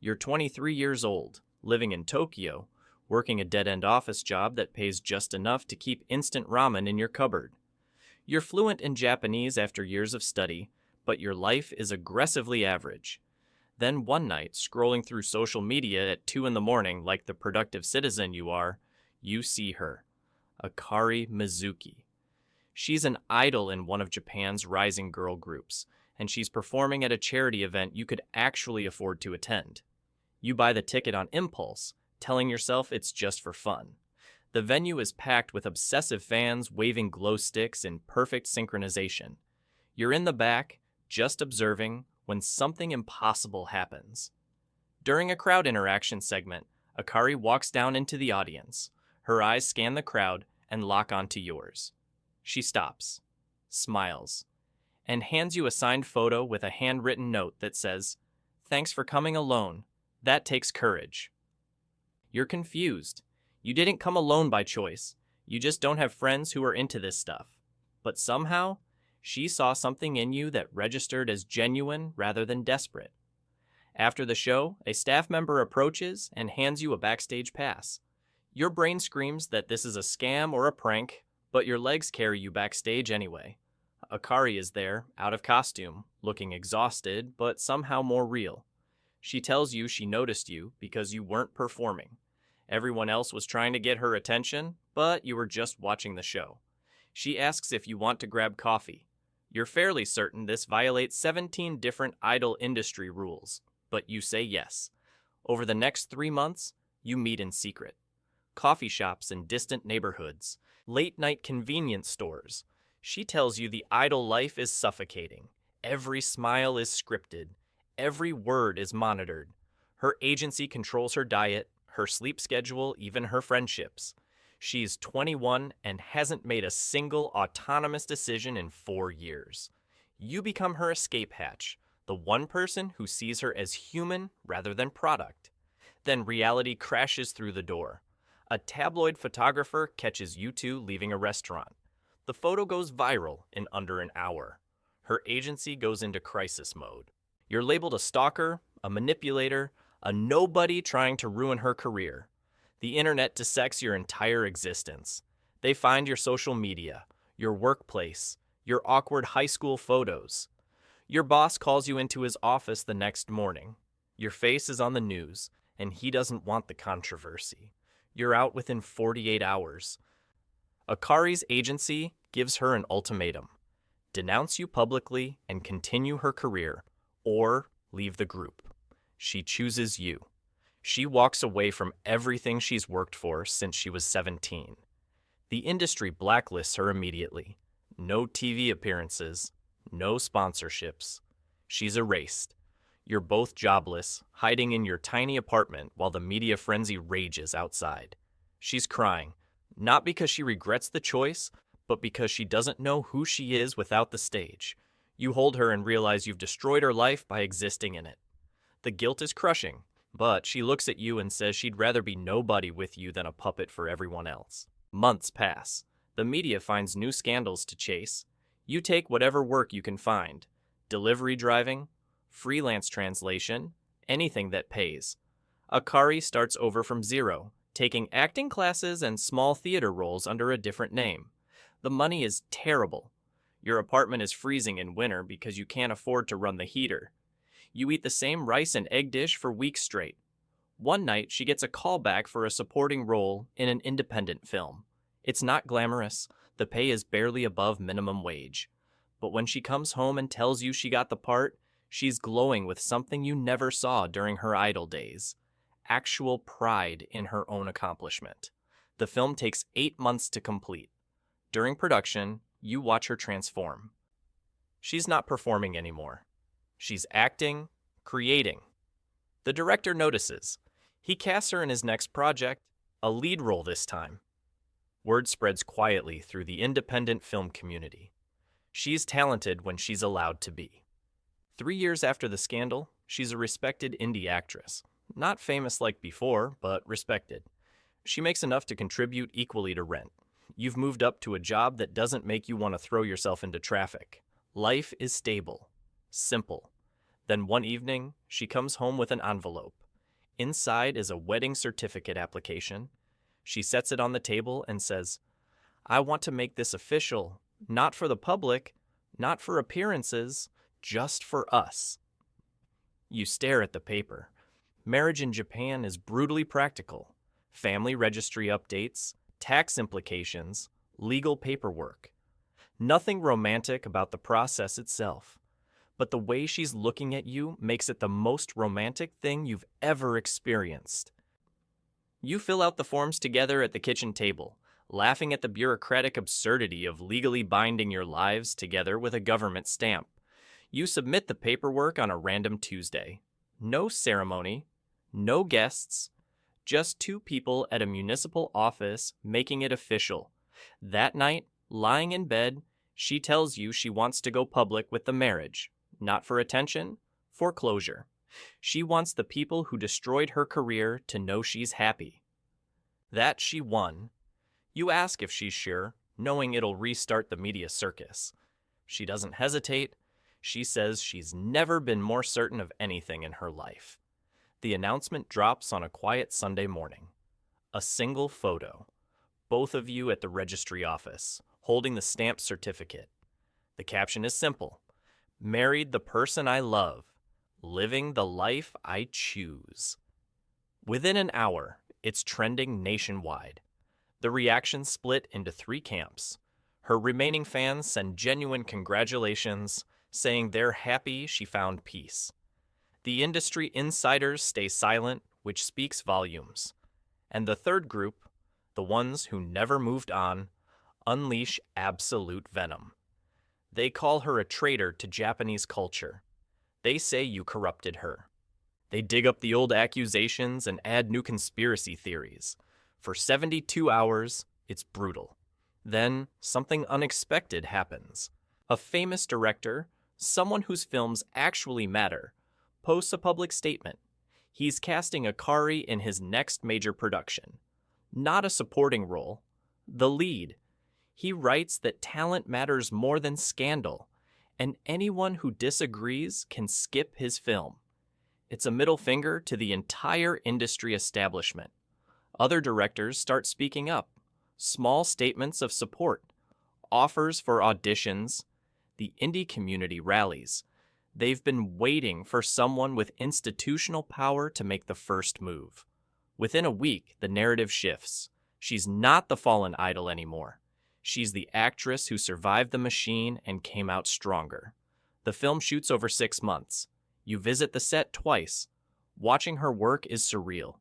You're 23 years old, living in Tokyo, working a dead-end office job that pays just enough to keep instant ramen in your cupboard. You're fluent in Japanese after years of study, but your life is aggressively average. Then one night, scrolling through social media at 2 in the morning like the productive citizen you are, you see her, Akari Mizuki. She's an idol in one of Japan's rising girl groups, and she's performing at a charity event you could actually afford to attend. You buy the ticket on impulse, telling yourself it's just for fun. The venue is packed with obsessive fans waving glow sticks in perfect synchronization. You're in the back, just observing, when something impossible happens. During a crowd interaction segment, Akari walks down into the audience. Her eyes scan the crowd and lock onto yours. She stops, smiles, and hands you a signed photo with a handwritten note that says, "Thanks for coming alone. That takes courage." You're confused. You didn't come alone by choice. You just don't have friends who are into this stuff. But somehow, she saw something in you that registered as genuine rather than desperate. After the show, a staff member approaches and hands you a backstage pass. Your brain screams that this is a scam or a prank, but your legs carry you backstage anyway. Akari is there, out of costume, looking exhausted, but somehow more real. She tells you she noticed you because you weren't performing. Everyone else was trying to get her attention, but you were just watching the show. She asks if you want to grab coffee. You're fairly certain this violates 17 different idol industry rules, but you say yes. Over the next 3 months, you meet in secret. Coffee shops in distant neighborhoods, late-night convenience stores. She tells you the idol life is suffocating. Every smile is scripted. Every word is monitored. Her agency controls her diet, her sleep schedule, even her friendships. She's 21 and hasn't made a single autonomous decision in 4 years. You become her escape hatch, the one person who sees her as human rather than product. Then reality crashes through the door. A tabloid photographer catches you two leaving a restaurant. The photo goes viral in under an hour. Her agency goes into crisis mode. You're labeled a stalker, a manipulator, a nobody trying to ruin her career. The internet dissects your entire existence. They find your social media, your workplace, your awkward high school photos. Your boss calls you into his office the next morning. Your face is on the news, and he doesn't want the controversy. You're out within 48 hours. Akari's agency gives her an ultimatum: denounce you publicly and continue her career, or leave the group. She chooses you. She walks away from everything she's worked for since she was 17. The industry blacklists her immediately. No TV appearances, no sponsorships. She's erased. You're both jobless, hiding in your tiny apartment while the media frenzy rages outside. She's crying, not because she regrets the choice, but because she doesn't know who she is without the stage. You hold her and realize you've destroyed her life by existing in it. The guilt is crushing, but she looks at you and says she'd rather be nobody with you than a puppet for everyone else. Months pass. The media finds new scandals to chase. You take whatever work you can find. Delivery driving, freelance translation, anything that pays. Akari starts over from zero, taking acting classes and small theater roles under a different name. The money is terrible. Your apartment is freezing in winter because you can't afford to run the heater. You eat the same rice and egg dish for weeks straight. One night, she gets a call back for a supporting role in an independent film. It's not glamorous. The pay is barely above minimum wage. But when she comes home and tells you she got the part, she's glowing with something you never saw during her idol days: actual pride in her own accomplishment. The film takes 8 months to complete. During production, you watch her transform. She's not performing anymore. She's acting, creating. The director notices. He casts her in his next project, a lead role this time. Word spreads quietly through the independent film community. She's talented when she's allowed to be. 3 years after the scandal, she's a respected indie actress. Not famous like before, but respected. She makes enough to contribute equally to rent. You've moved up to a job that doesn't make you want to throw yourself into traffic. Life is stable, simple. Then one evening, she comes home with an envelope. Inside is a wedding certificate application. She sets it on the table and says, "I want to make this official, not for the public, not for appearances, just for us." You stare at the paper. Marriage in Japan is brutally practical. Family registry updates, tax implications, legal paperwork. Nothing romantic about the process itself. But the way she's looking at you makes it the most romantic thing you've ever experienced. You fill out the forms together at the kitchen table, laughing at the bureaucratic absurdity of legally binding your lives together with a government stamp. You submit the paperwork on a random Tuesday. No ceremony, no guests, just two people at a municipal office making it official. That night, lying in bed, she tells you she wants to go public with the marriage. Not for attention, for closure. She wants the people who destroyed her career to know she's happy. That she won. You ask if she's sure, knowing it'll restart the media circus. She doesn't hesitate. She says she's never been more certain of anything in her life. The announcement drops on a quiet Sunday morning. A single photo. Both of you at the registry office, holding the stamped certificate. The caption is simple. Married the person I love, living the life I choose. Within an hour, it's trending nationwide. The reaction split into 3 camps. Her remaining fans send genuine congratulations, saying they're happy she found peace. The industry insiders stay silent, which speaks volumes. And the third group, the ones who never moved on, unleash absolute venom. They call her a traitor to Japanese culture. They say you corrupted her. They dig up the old accusations and add new conspiracy theories. For 72 hours, it's brutal. Then, something unexpected happens. A famous director, someone whose films actually matter, posts a public statement. He's casting Akari in his next major production. Not a supporting role, the lead. He writes that talent matters more than scandal, and anyone who disagrees can skip his film. It's a middle finger to the entire industry establishment. Other directors start speaking up. Small statements of support, offers for auditions. The indie community rallies. They've been waiting for someone with institutional power to make the first move. Within a week, the narrative shifts. She's not the fallen idol anymore. She's the actress who survived the machine and came out stronger. The film shoots over 6 months. You visit the set twice. Watching her work is surreal.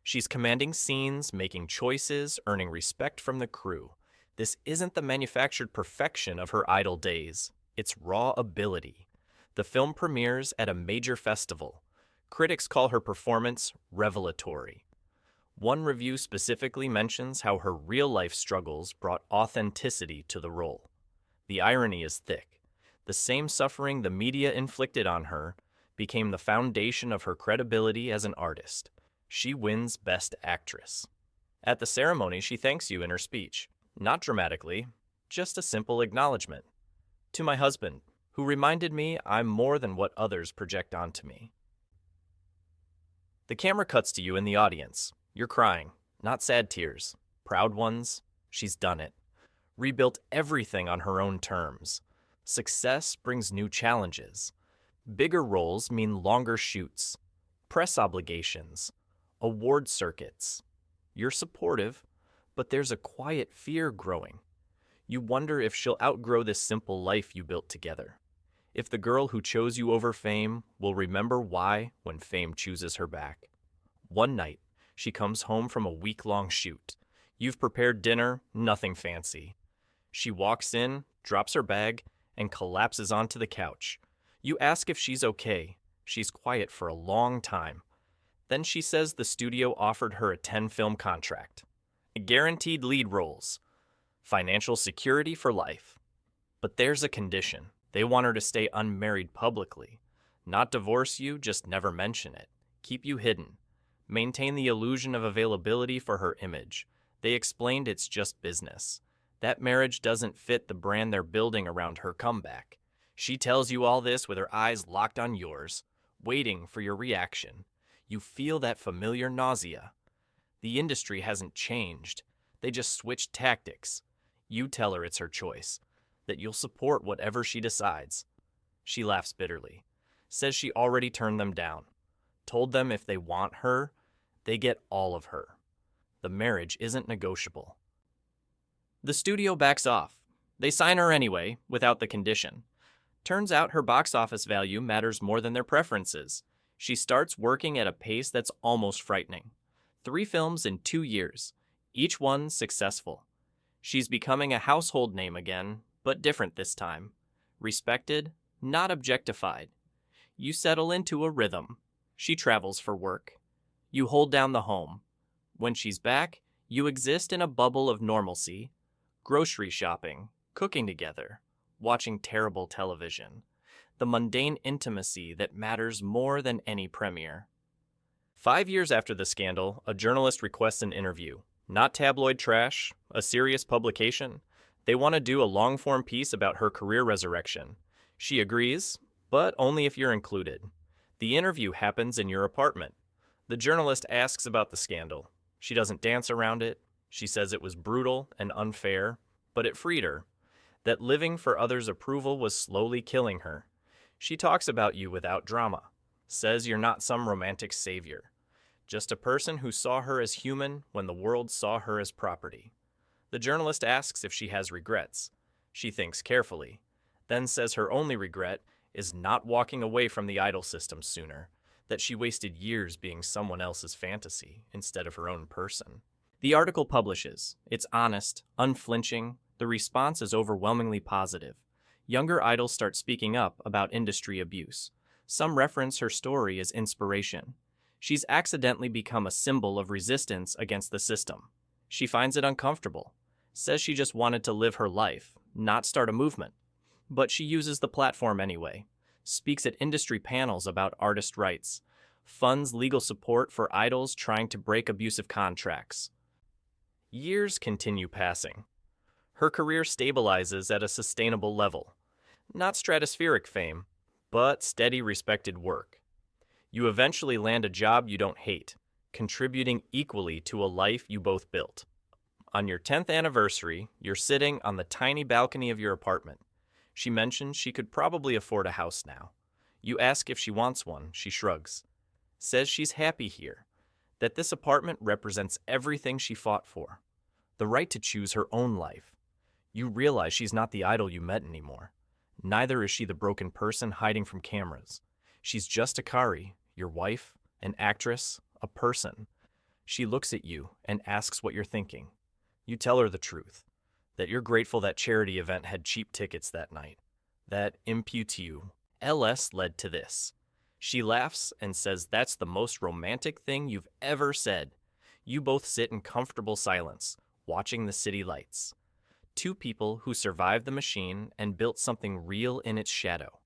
She's commanding scenes, making choices, earning respect from the crew. This isn't the manufactured perfection of her idol days. It's raw ability. The film premieres at a major festival. Critics call her performance revelatory. One review specifically mentions how her real-life struggles brought authenticity to the role. The irony is thick. The same suffering the media inflicted on her became the foundation of her credibility as an artist. She wins Best Actress. At the ceremony, she thanks you in her speech. Not dramatically, just a simple acknowledgement. To my husband, who reminded me I'm more than what others project onto me. The camera cuts to you in the audience. You're crying, not sad tears, proud ones. She's done it. Rebuilt everything on her own terms. Success brings new challenges. Bigger roles mean longer shoots, press obligations, award circuits. You're supportive, but there's a quiet fear growing. You wonder if she'll outgrow this simple life you built together. If the girl who chose you over fame will remember why when fame chooses her back. One night, she comes home from a week-long shoot. You've prepared dinner, nothing fancy. She walks in, drops her bag, and collapses onto the couch. You ask if she's okay. She's quiet for a long time. Then she says the studio offered her a 10-film contract. Guaranteed lead roles. Financial security for life. But there's a condition. They want her to stay unmarried publicly. Not divorce you, just never mention it. Keep you hidden. Maintain the illusion of availability for her image. They explained it's just business. That marriage doesn't fit the brand they're building around her comeback. She tells you all this with her eyes locked on yours, waiting for your reaction. You feel that familiar nausea. The industry hasn't changed. They just switched tactics. You tell her it's her choice, that you'll support whatever she decides. She laughs bitterly, says she already turned them down, told them if they want her, they get all of her. The marriage isn't negotiable. The studio backs off. They sign her anyway, without the condition. Turns out her box office value matters more than their preferences. She starts working at a pace that's almost frightening. 3 films in 2 years, each one successful. She's becoming a household name again, but different this time. Respected, not objectified. You settle into a rhythm. She travels for work. You hold down the home. When she's back, you exist in a bubble of normalcy. Grocery shopping, cooking together, watching terrible television. The mundane intimacy that matters more than any premiere. 5 years after the scandal, a journalist requests an interview. Not tabloid trash, a serious publication. They want to do a long-form piece about her career resurrection. She agrees, but only if you're included. The interview happens in your apartment. The journalist asks about the scandal. She doesn't dance around it. She says it was brutal and unfair, but it freed her. That living for others' approval was slowly killing her. She talks about you without drama. Says you're not some romantic savior. Just a person who saw her as human when the world saw her as property. The journalist asks if she has regrets. She thinks carefully, then says her only regret is not walking away from the idol system sooner, that she wasted years being someone else's fantasy instead of her own person. The article publishes. It's honest, unflinching. The response is overwhelmingly positive. Younger idols start speaking up about industry abuse. Some reference her story as inspiration. She's accidentally become a symbol of resistance against the system. She finds it uncomfortable. Says she just wanted to live her life, not start a movement. But she uses the platform anyway. Speaks at industry panels about artist rights. Funds legal support for idols trying to break abusive contracts. Years continue passing. Her career stabilizes at a sustainable level. Not stratospheric fame, but steady, respected work. You eventually land a job you don't hate, contributing equally to a life you both built. On your 10th anniversary, you're sitting on the tiny balcony of your apartment. She mentions she could probably afford a house now. You ask if she wants one, she shrugs. Says she's happy here, that this apartment represents everything she fought for. The right to choose her own life. You realize she's not the idol you met anymore. Neither is she the broken person hiding from cameras. She's just Akari, your wife, an actress, a person. She looks at you and asks what you're thinking. You tell her the truth, that you're grateful that charity event had cheap tickets that night. That imputes you. LS led to this. She laughs and says that's the most romantic thing you've ever said. You both sit in comfortable silence, watching the city lights. 2 people who survived the machine and built something real in its shadow.